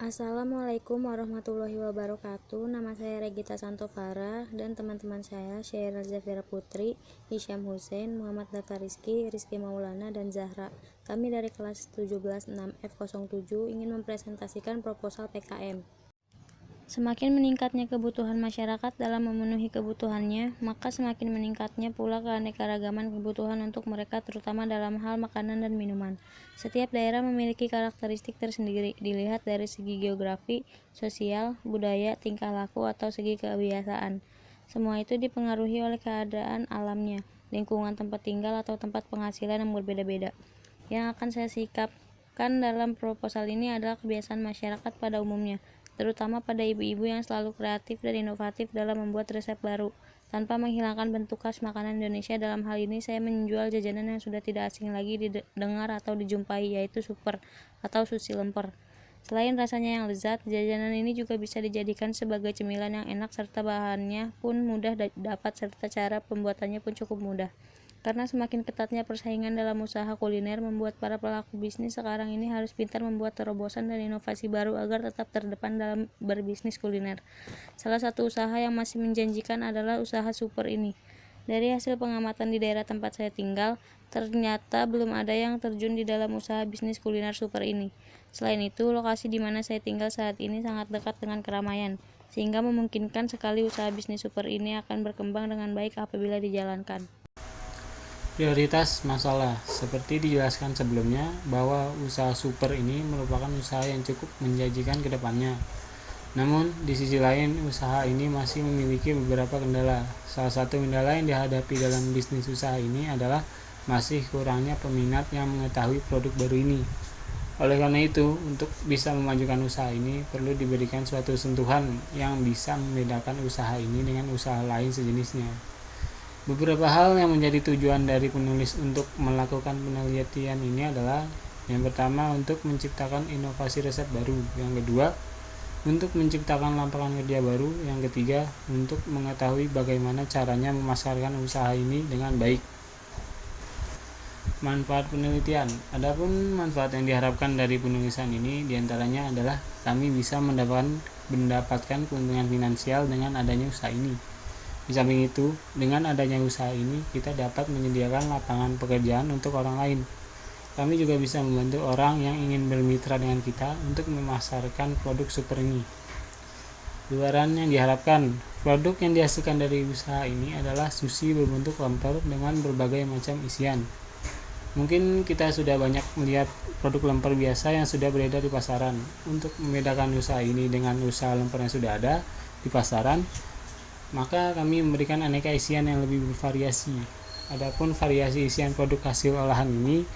Assalamualaikum warahmatullahi wabarakatuh. Nama saya Regita Santovara dan teman-teman saya Syairil Zafira Putri, Hisyam Hussein, Muhammad Dafta Rizky Maulana, dan Zahra. Kami dari kelas 176F07 ingin mempresentasikan proposal PKM. Semakin meningkatnya kebutuhan masyarakat dalam memenuhi kebutuhannya, maka semakin meningkatnya pula keanekaragaman kebutuhan untuk mereka, terutama dalam hal makanan dan minuman. Setiap daerah memiliki karakteristik tersendiri, dilihat dari segi geografi, sosial, budaya, tingkah laku, atau segi kebiasaan. Semua itu dipengaruhi oleh keadaan alamnya, lingkungan tempat tinggal, atau tempat penghasilan yang berbeda-beda. Yang akan saya sikapkan dalam proposal ini adalah kebiasaan masyarakat pada umumnya, terutama pada ibu-ibu yang selalu kreatif dan inovatif dalam membuat resep baru, tanpa menghilangkan bentuk khas makanan Indonesia. Dalam hal ini, saya menjual jajanan yang sudah tidak asing lagi didengar atau dijumpai, yaitu super atau sushi lemper. Selain rasanya yang lezat, jajanan ini juga bisa dijadikan sebagai cemilan yang enak, serta bahannya pun mudah dapat, serta cara pembuatannya pun cukup mudah. Karena semakin ketatnya persaingan dalam usaha kuliner, membuat para pelaku bisnis sekarang ini harus pintar membuat terobosan dan inovasi baru agar tetap terdepan dalam berbisnis kuliner. Salah satu usaha yang masih menjanjikan adalah usaha super ini. Dari hasil pengamatan di daerah tempat saya tinggal, ternyata belum ada yang terjun di dalam usaha bisnis kuliner super ini. Selain itu, lokasi di mana saya tinggal saat ini sangat dekat dengan keramaian, sehingga memungkinkan sekali usaha bisnis super ini akan berkembang dengan baik apabila dijalankan. Prioritas masalah. Seperti dijelaskan sebelumnya, bahwa usaha super ini merupakan usaha yang cukup menjanjikan ke depannya. Namun, di sisi lain, usaha ini masih memiliki beberapa kendala. Salah satu kendala yang dihadapi dalam bisnis usaha ini adalah masih kurangnya peminat yang mengetahui produk baru ini. Oleh karena itu, untuk bisa memajukan usaha ini, perlu diberikan suatu sentuhan yang bisa membedakan usaha ini dengan usaha lain sejenisnya. Beberapa hal yang menjadi tujuan dari penulis untuk melakukan penelitian ini adalah: yang pertama, untuk menciptakan inovasi resep baru; yang kedua, untuk menciptakan lapangan kerja baru; yang ketiga, untuk mengetahui bagaimana caranya memasarkan usaha ini dengan baik. Manfaat penelitian. Adapun manfaat yang diharapkan dari penulisan ini diantaranya adalah kami bisa mendapatkan keuntungan finansial dengan adanya usaha ini. Di samping itu, dengan adanya usaha ini, kita dapat menyediakan lapangan pekerjaan untuk orang lain. Kami juga bisa membantu orang yang ingin bermitra dengan kita untuk memasarkan produk super ini. Luaran yang diharapkan. Produk yang dihasilkan dari usaha ini adalah sushi berbentuk lemper dengan berbagai macam isian. Mungkin kita sudah banyak melihat produk lemper biasa yang sudah beredar di pasaran. Untuk membedakan usaha ini dengan usaha lemper yang sudah ada di pasaran, maka kami memberikan aneka isian yang lebih bervariasi. Adapun variasi isian produk hasil olahan ini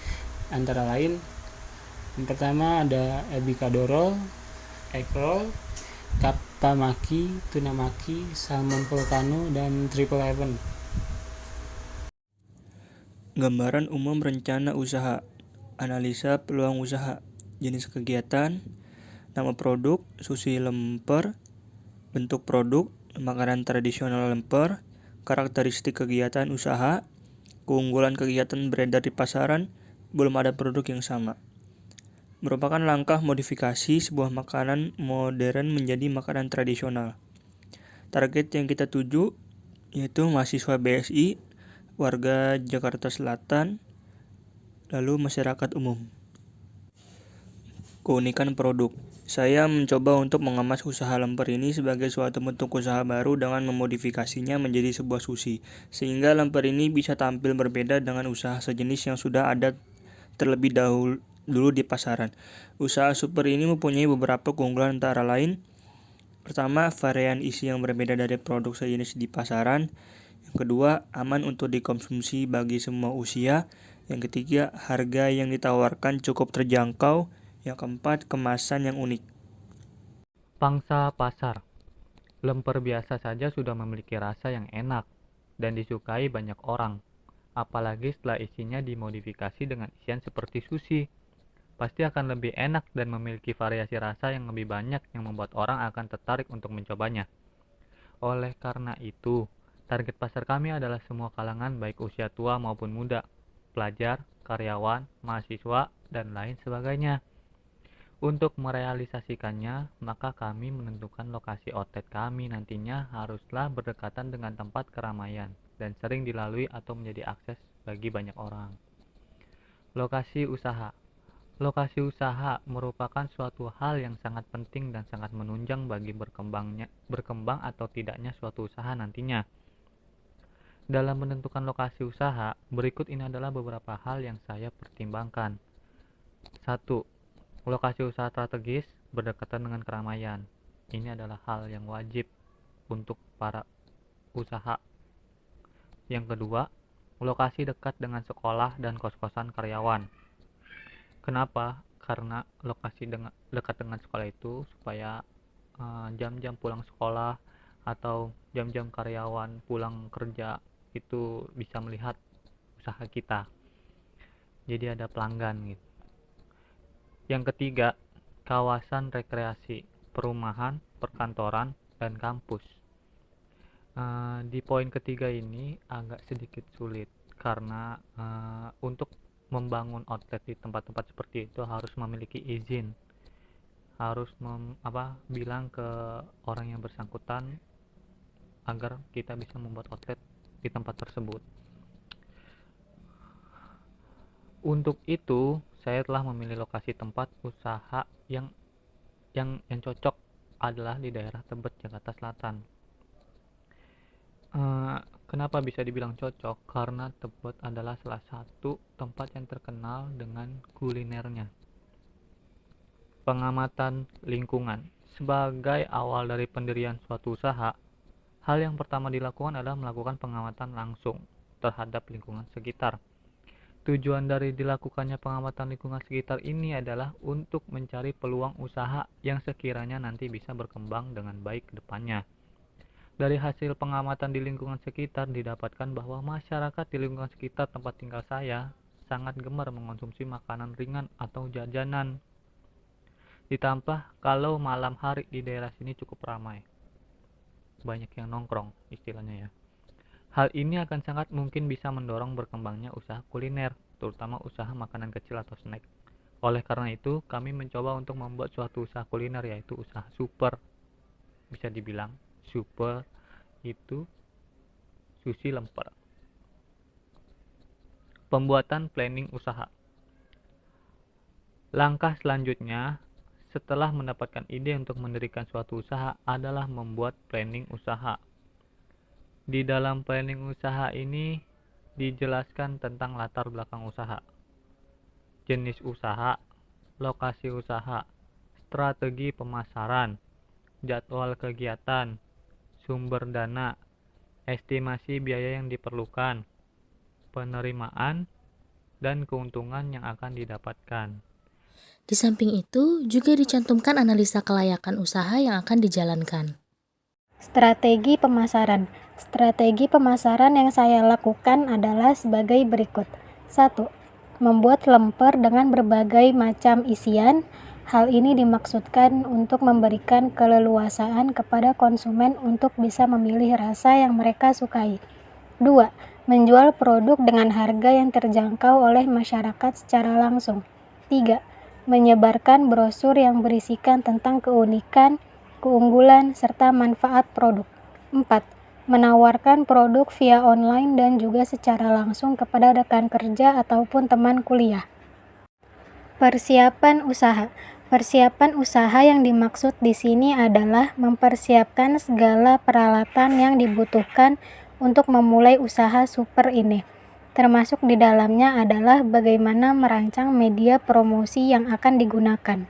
antara lain: yang pertama ada ebikado roll, egg roll, kappa maki, tuna maki, salmon volcano, dan triple heaven. Gambaran umum rencana usaha, analisa peluang usaha, jenis kegiatan, nama produk, sushi lemper, bentuk produk, makanan tradisional lemper, karakteristik kegiatan usaha, keunggulan kegiatan beredar di pasaran, belum ada produk yang sama. Merupakan langkah modifikasi sebuah makanan modern menjadi makanan tradisional. Target yang kita tuju yaitu mahasiswa BSI, warga Jakarta Selatan, lalu masyarakat umum. Keunikan produk. Saya mencoba untuk mengemas usaha lemper ini sebagai suatu bentuk usaha baru dengan memodifikasinya menjadi sebuah sushi, sehingga lemper ini bisa tampil berbeda dengan usaha sejenis yang sudah ada terlebih dulu di pasaran. Usaha super ini mempunyai beberapa keunggulan antara lain: pertama, varian isi yang berbeda dari produk sejenis di pasaran; yang kedua, aman untuk dikonsumsi bagi semua usia; yang ketiga, harga yang ditawarkan cukup terjangkau; yang keempat, kemasan yang unik. Pangsa pasar. Lemper biasa saja sudah memiliki rasa yang enak dan disukai banyak orang, apalagi setelah isinya dimodifikasi dengan isian seperti sushi. Pasti akan lebih enak dan memiliki variasi rasa yang lebih banyak yang membuat orang akan tertarik untuk mencobanya. Oleh karena itu, target pasar kami adalah semua kalangan, baik usia tua maupun muda, pelajar, karyawan, mahasiswa, dan lain sebagainya. Untuk merealisasikannya, maka kami menentukan lokasi outlet kami nantinya haruslah berdekatan dengan tempat keramaian dan sering dilalui atau menjadi akses bagi banyak orang. Lokasi usaha. Lokasi usaha merupakan suatu hal yang sangat penting dan sangat menunjang bagi berkembang atau tidaknya suatu usaha nantinya. Dalam menentukan lokasi usaha, berikut ini adalah beberapa hal yang saya pertimbangkan. 1. Lokasi usaha strategis berdekatan dengan keramaian. Ini adalah hal yang wajib untuk para usaha. Yang kedua, lokasi dekat dengan sekolah dan kos-kosan karyawan. Kenapa? Karena lokasi dekat dengan sekolah itu supaya jam-jam pulang sekolah atau jam-jam karyawan pulang kerja itu bisa melihat usaha kita. Jadi ada pelanggan gitu. Yang ketiga, kawasan rekreasi, perumahan, perkantoran, dan kampus. Di poin ketiga ini agak sedikit sulit karena untuk membangun outlet di tempat-tempat seperti itu harus memiliki izin, harus bilang ke orang yang bersangkutan agar kita bisa membuat outlet di tempat tersebut. Untuk itu, saya telah memilih lokasi tempat usaha yang cocok adalah di daerah Tebet, Jakarta Selatan. Kenapa bisa dibilang cocok? Karena Tebet adalah salah satu tempat yang terkenal dengan kulinernya. Pengamatan lingkungan. Sebagai awal dari pendirian suatu usaha, hal yang pertama dilakukan adalah melakukan pengamatan langsung terhadap lingkungan sekitar. Tujuan dari dilakukannya pengamatan lingkungan sekitar ini adalah untuk mencari peluang usaha yang sekiranya nanti bisa berkembang dengan baik ke depannya. Dari hasil pengamatan di lingkungan sekitar didapatkan bahwa masyarakat di lingkungan sekitar tempat tinggal saya sangat gemar mengonsumsi makanan ringan atau jajanan. Ditambah kalau malam hari di daerah sini cukup ramai. Banyak yang nongkrong istilahnya ya. Hal ini akan sangat mungkin bisa mendorong berkembangnya usaha kuliner, terutama usaha makanan kecil atau snack. Oleh karena itu, kami mencoba untuk membuat suatu usaha kuliner, yaitu usaha super. Bisa dibilang, super itu sushi lemper. Pembuatan planning usaha. Langkah selanjutnya, setelah mendapatkan ide untuk mendirikan suatu usaha adalah membuat planning usaha. Di dalam planning usaha ini dijelaskan tentang latar belakang usaha, jenis usaha, lokasi usaha, strategi pemasaran, jadwal kegiatan, sumber dana, estimasi biaya yang diperlukan, penerimaan, dan keuntungan yang akan didapatkan. Di samping itu, juga dicantumkan analisa kelayakan usaha yang akan dijalankan. Strategi pemasaran. Strategi pemasaran yang saya lakukan adalah sebagai berikut. 1. Membuat lemper dengan berbagai macam isian. Hal ini dimaksudkan untuk memberikan keleluasaan kepada konsumen untuk bisa memilih rasa yang mereka sukai. 2. Menjual produk dengan harga yang terjangkau oleh masyarakat secara langsung. 3. Menyebarkan brosur yang berisikan tentang keunikan, keunggulan, serta manfaat produk. 4. Menawarkan produk via online dan juga secara langsung kepada rekan kerja ataupun teman kuliah. Persiapan usaha. Persiapan usaha yang dimaksud di sini adalah mempersiapkan segala peralatan yang dibutuhkan untuk memulai usaha super ini. Termasuk di dalamnya adalah bagaimana merancang media promosi yang akan digunakan.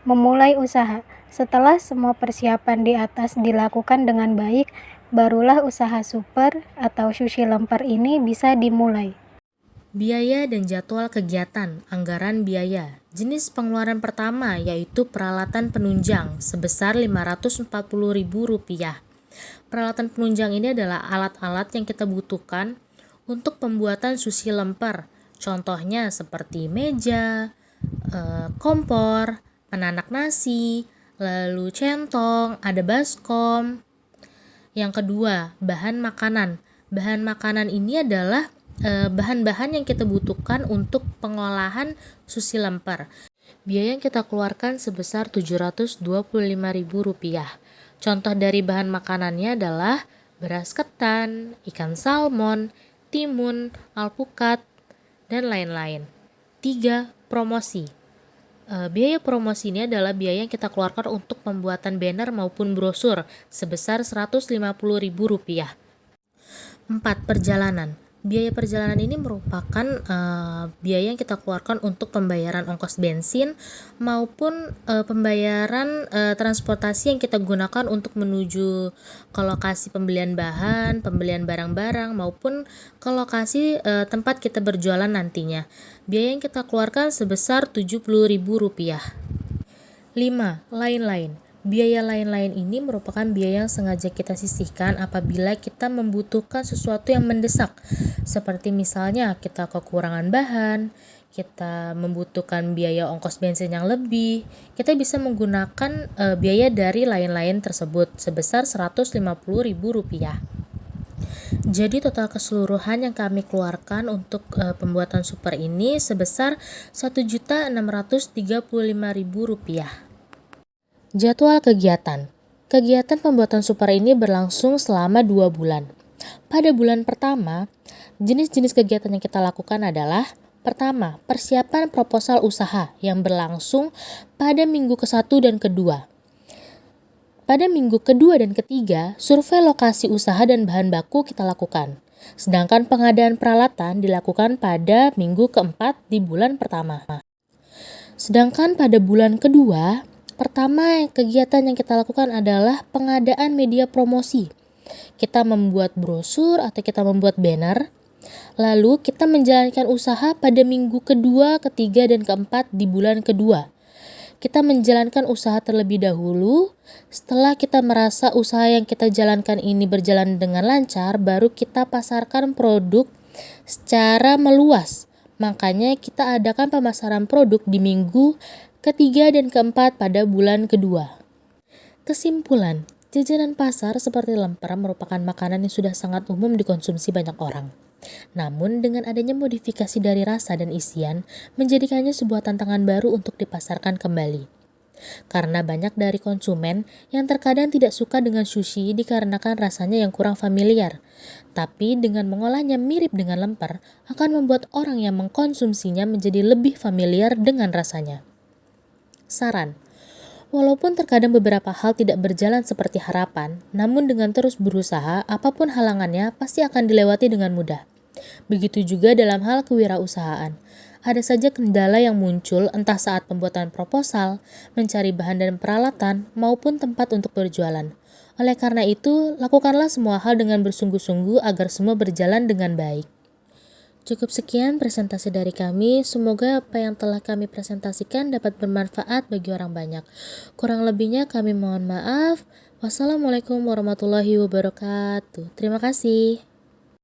Memulai usaha. Setelah semua persiapan di atas dilakukan dengan baik, barulah usaha super atau sushi lemper ini bisa dimulai. Biaya dan jadwal kegiatan, anggaran biaya. Jenis pengeluaran pertama yaitu peralatan penunjang sebesar Rp540.000. Peralatan penunjang ini adalah alat-alat yang kita butuhkan untuk pembuatan sushi lemper. Contohnya seperti meja, kompor, penanak nasi, lalu centong, ada baskom. Yang kedua, bahan makanan. Bahan makanan ini adalah bahan-bahan yang kita butuhkan untuk pengolahan sushi lemper. Biaya yang kita keluarkan sebesar Rp725.000. Contoh dari bahan makanannya adalah beras ketan, ikan salmon, timun, alpukat, dan lain-lain. 3. Promosi. Biaya promosi ini adalah biaya yang kita keluarkan untuk pembuatan banner maupun brosur sebesar Rp150.000. 4. Perjalanan. Biaya perjalanan ini merupakan biaya yang kita keluarkan untuk pembayaran ongkos bensin maupun pembayaran transportasi yang kita gunakan untuk menuju ke lokasi pembelian bahan, pembelian barang-barang maupun ke lokasi tempat kita berjualan nantinya. Biaya yang kita keluarkan sebesar Rp70.000. 5. Lain-lain. Biaya lain-lain ini merupakan biaya yang sengaja kita sisihkan apabila kita membutuhkan sesuatu yang mendesak, seperti misalnya kita kekurangan bahan, kita membutuhkan biaya ongkos bensin yang lebih, kita bisa menggunakan biaya dari lain-lain tersebut sebesar Rp150.000. Jadi total keseluruhan yang kami keluarkan untuk pembuatan super ini sebesar Rp1.635.000. Jadwal kegiatan. Kegiatan pembuatan super ini berlangsung selama 2 bulan. Pada bulan pertama, jenis-jenis kegiatan yang kita lakukan adalah: pertama, persiapan proposal usaha yang berlangsung pada minggu ke-1 dan ke-2. Pada minggu kedua dan ketiga, survei lokasi usaha dan bahan baku kita lakukan. Sedangkan pengadaan peralatan dilakukan pada minggu ke-4 di bulan pertama. Sedangkan pada bulan kedua, kegiatan yang kita lakukan adalah pengadaan media promosi. Kita membuat brosur atau kita membuat banner. Lalu kita menjalankan usaha pada minggu kedua, ketiga, dan keempat di bulan kedua. Kita menjalankan usaha terlebih dahulu. Setelah kita merasa usaha yang kita jalankan ini berjalan dengan lancar, baru kita pasarkan produk secara meluas. Makanya kita adakan pemasaran produk di minggu ketiga dan keempat pada bulan kedua. Kesimpulan, jajanan pasar seperti lemper merupakan makanan yang sudah sangat umum dikonsumsi banyak orang. Namun dengan adanya modifikasi dari rasa dan isian, menjadikannya sebuah tantangan baru untuk dipasarkan kembali. Karena banyak dari konsumen yang terkadang tidak suka dengan sushi dikarenakan rasanya yang kurang familiar. Tapi dengan mengolahnya mirip dengan lemper, akan membuat orang yang mengkonsumsinya menjadi lebih familiar dengan rasanya. Saran. Walaupun terkadang beberapa hal tidak berjalan seperti harapan, namun dengan terus berusaha, apapun halangannya pasti akan dilewati dengan mudah. Begitu juga dalam hal kewirausahaan. Ada saja kendala yang muncul entah saat pembuatan proposal, mencari bahan dan peralatan, maupun tempat untuk berjualan. Oleh karena itu, lakukanlah semua hal dengan bersungguh-sungguh agar semua berjalan dengan baik. Cukup sekian presentasi dari kami, semoga apa yang telah kami presentasikan dapat bermanfaat bagi orang banyak. Kurang lebihnya kami mohon maaf. Wassalamualaikum warahmatullahi wabarakatuh. Terima kasih.